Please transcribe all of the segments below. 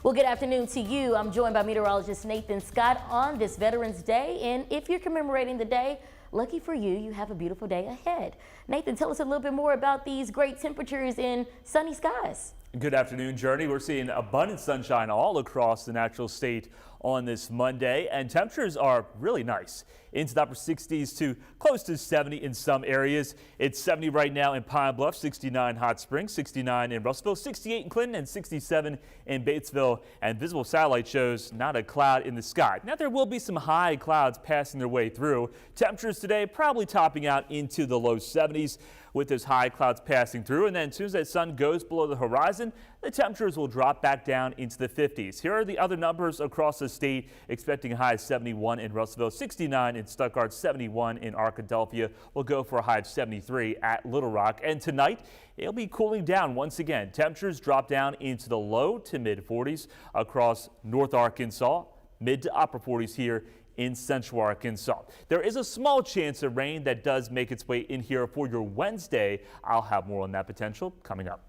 Well, good afternoon to you. I'm joined by meteorologist Nathan Scott on this Veterans Day. And if you're commemorating the day, lucky for you, you have a beautiful day ahead. Nathan, tell us a little bit more about these great temperatures in sunny skies. Good afternoon, Jurnee. We're seeing abundant sunshine all across the natural state on this Monday, and temperatures are really nice. Into the upper 60s to close to 70 in some areas. It's 70 right now in Pine Bluff, 69 Hot Springs, 69 in Russellville, 68 in Clinton, and 67 in Batesville. And visible satellite shows not a cloud in the sky. Now there will be some high clouds passing their way through. Temperatures today probably topping out into the low 70s with those high clouds passing through. And then as soon as that sun goes below the horizon, the temperatures will drop back down into the 50s. Here are the other numbers across the state, expecting a high of 71 in Russellville, 69 in Stuttgart, 71 in Arkadelphia. We'll go for a high of 73 at Little Rock. And tonight, it'll be cooling down once again. Temperatures drop down into the low to mid 40s across North Arkansas, mid to upper 40s here in Central Arkansas. There is a small chance of rain that does make its way in here for your Wednesday. I'll have more on that potential coming up.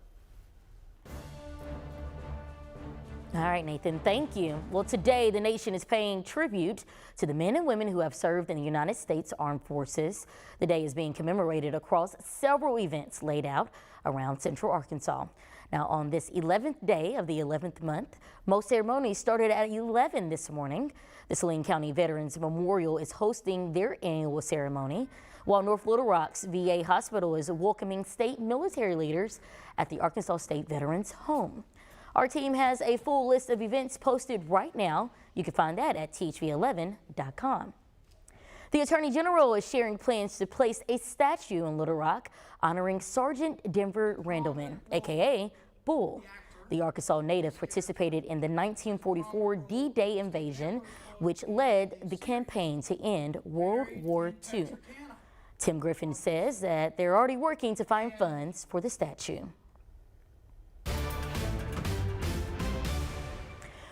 All right, Nathan, thank you. Well, today the nation is paying tribute to the men and women who have served in the United States Armed Forces. The day is being commemorated across several events laid out around Central Arkansas. Now, on this 11th day of the 11th month, most ceremonies started at 11 this morning. The Saline County Veterans Memorial is hosting their annual ceremony, while North Little Rock's VA Hospital is welcoming state military leaders at the Arkansas State Veterans Home. Our team has a full list of events posted right now. You can find that at thv11.com. The Attorney General is sharing plans to place a statue in Little Rock honoring Sergeant Denver Randleman, aka Bull. The Arkansas native participated in the 1944 D-Day invasion, which led the campaign to end World War II. Tim Griffin says that they're already working to find funds for the statue.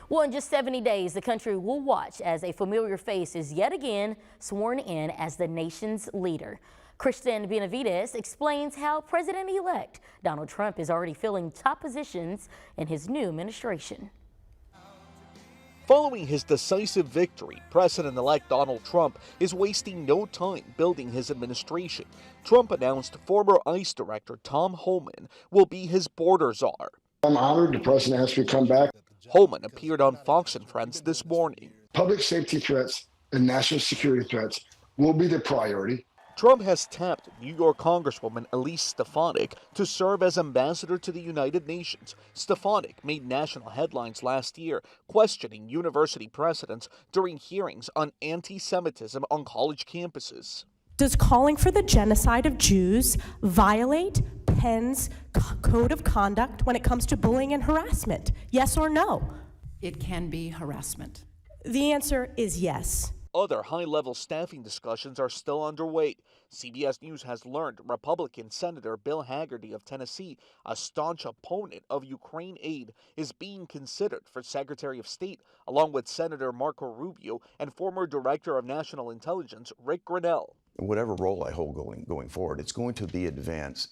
Well, in just 70 days, the country will watch as a familiar face is yet again sworn in as the nation's leader. Kristen Benavides explains how President-elect Donald Trump is already filling top positions in his new administration. Following his decisive victory, President-elect Donald Trump is wasting no time building his administration. Trump announced former ICE Director Tom Homan will be his border czar. I'm honored the president asked me to come back. Homan appeared on Fox and Friends this morning. Public safety threats and national security threats will be the priority. Trump has tapped New York Congresswoman Elise Stefanik to serve as ambassador to the United Nations. Stefanik made national headlines last year, questioning university presidents during hearings on anti-Semitism on college campuses. Does calling for the genocide of Jews violate Penn's code of conduct when it comes to bullying and harassment? Yes or no? It can be harassment. The answer is yes. Other high-level staffing discussions are still underway. CBS News has learned Republican Senator Bill Hagerty of Tennessee, a staunch opponent of Ukraine aid, is being considered for Secretary of State, along with Senator Marco Rubio and former Director of National Intelligence Rick Grenell. Whatever role I hold going forward, it's going to be advancing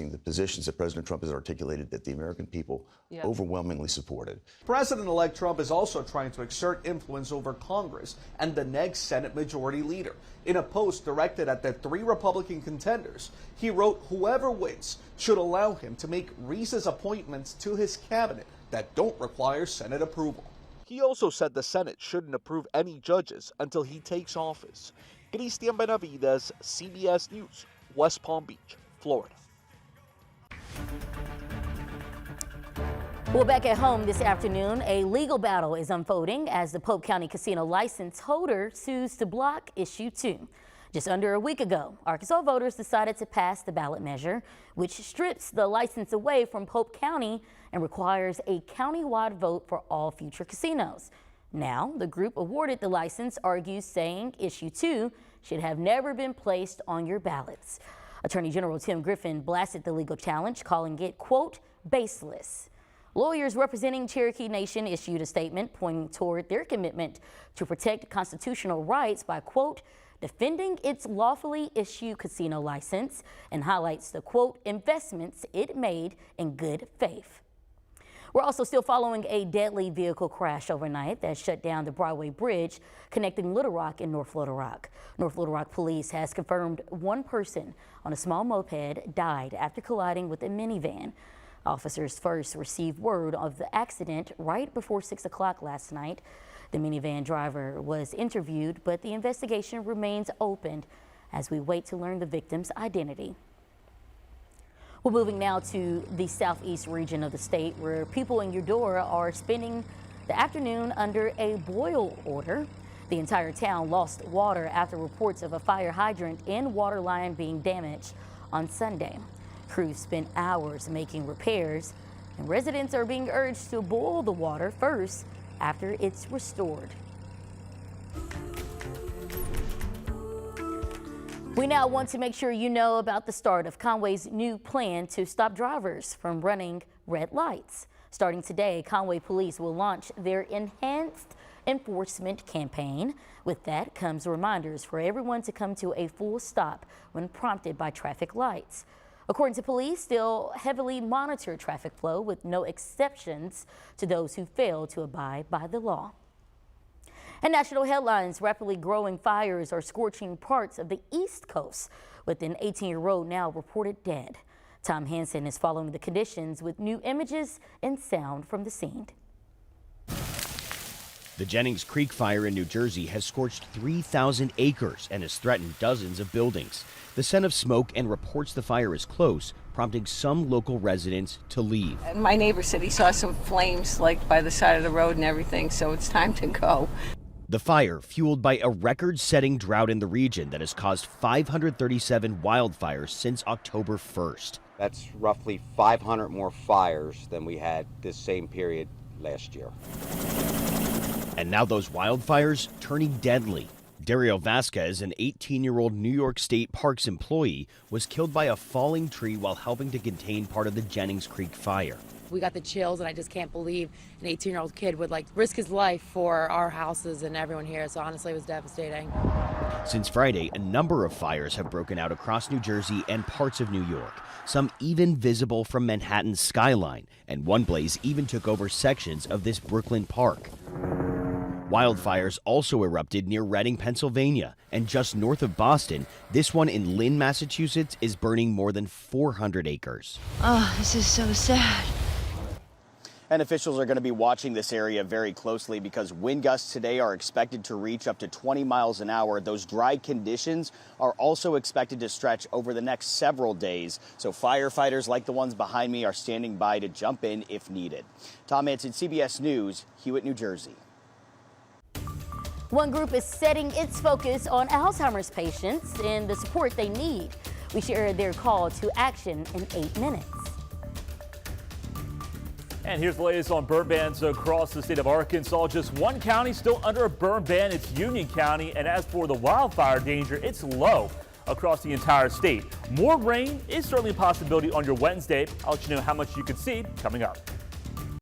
the positions that President Trump has articulated that the American people overwhelmingly supported. President-elect Trump is also trying to exert influence over Congress and the next Senate Majority Leader. In a post directed at the three Republican contenders, he wrote whoever wins should allow him to make recess appointments to his cabinet that don't require Senate approval. He also said the Senate shouldn't approve any judges until he takes office. Christian Benavides, CBS News, West Palm Beach, Florida. Well, back at home this afternoon, a legal battle is unfolding as the Pope County casino license holder sues to block issue 2. Just under a week ago, Arkansas voters decided to pass the ballot measure, which strips the license away from Pope County and requires a county-wide vote for all future casinos. Now, the group awarded the license argues saying issue 2 should have never been placed on your ballots. Attorney General Tim Griffin blasted the legal challenge, calling it, quote, baseless. Lawyers representing Cherokee Nation issued a statement pointing toward their commitment to protect constitutional rights by, quote, defending its lawfully issued casino license, and highlights the, quote, investments it made in good faith. We're also still following a deadly vehicle crash overnight that shut down the Broadway Bridge connecting Little Rock and North Little Rock. North Little Rock police has confirmed one person on a small moped died after colliding with a minivan. Officers first received word of the accident right before 6 o'clock last night. The minivan driver was interviewed, but the investigation remains open as we wait to learn the victim's identity. We're moving now to the southeast region of the state, where people in Eudora are spending the afternoon under a boil order. The entire town lost water after reports of a fire hydrant and water line being damaged on Sunday. Crews spent hours making repairs, and residents are being urged to boil the water first after it's restored. We now want to make sure you know about the start of Conway's new plan to stop drivers from running red lights. Starting today, Conway Police will launch their enhanced enforcement campaign. With that comes reminders for everyone to come to a full stop when prompted by traffic lights. According to police, they'll heavily monitor traffic flow with no exceptions to those who fail to abide by the law. And national headlines: rapidly growing fires are scorching parts of the East Coast, with an 18-year-old now reported dead. Tom Hansen is following the conditions with new images and sound from the scene. The Jennings Creek fire in New Jersey has scorched 3,000 acres and has threatened dozens of buildings. The scent of smoke and reports the fire is close, prompting some local residents to leave. My neighbor said he saw some flames like by the side of the road and everything, so it's time to go. The fire, fueled by a record-setting drought in the region that has caused 537 wildfires since October 1st. That's roughly 500 more fires than we had this same period last year. And now those wildfires turning deadly. Dario Vasquez, an 18-year-old New York State Parks employee, was killed by a falling tree while helping to contain part of the Jennings Creek fire. We got the chills, and I just can't believe an 18-year-old kid would risk his life for our houses and everyone here. So honestly, it was devastating. Since Friday, a number of fires have broken out across New Jersey and parts of New York, some even visible from Manhattan's skyline, and one blaze even took over sections of this Brooklyn park. Wildfires also erupted near Reading, Pennsylvania, and just north of Boston, this one in Lynn, Massachusetts, is burning more than 400 acres. Oh, this is so sad. And officials are going to be watching this area very closely because wind gusts today are expected to reach up to 20 miles an hour. Those dry conditions are also expected to stretch over the next several days. So firefighters like the ones behind me are standing by to jump in if needed. Tom Hansen, CBS News, Hewitt, New Jersey. One group is setting its focus on Alzheimer's patients and the support they need. We share their call to action in 8 minutes. And here's the latest on burn bans across the state of Arkansas. Just one county still under a burn ban. It's Union County. And as for the wildfire danger, it's low across the entire state. More rain is certainly a possibility on your Wednesday. I'll let you know how much you could see coming up.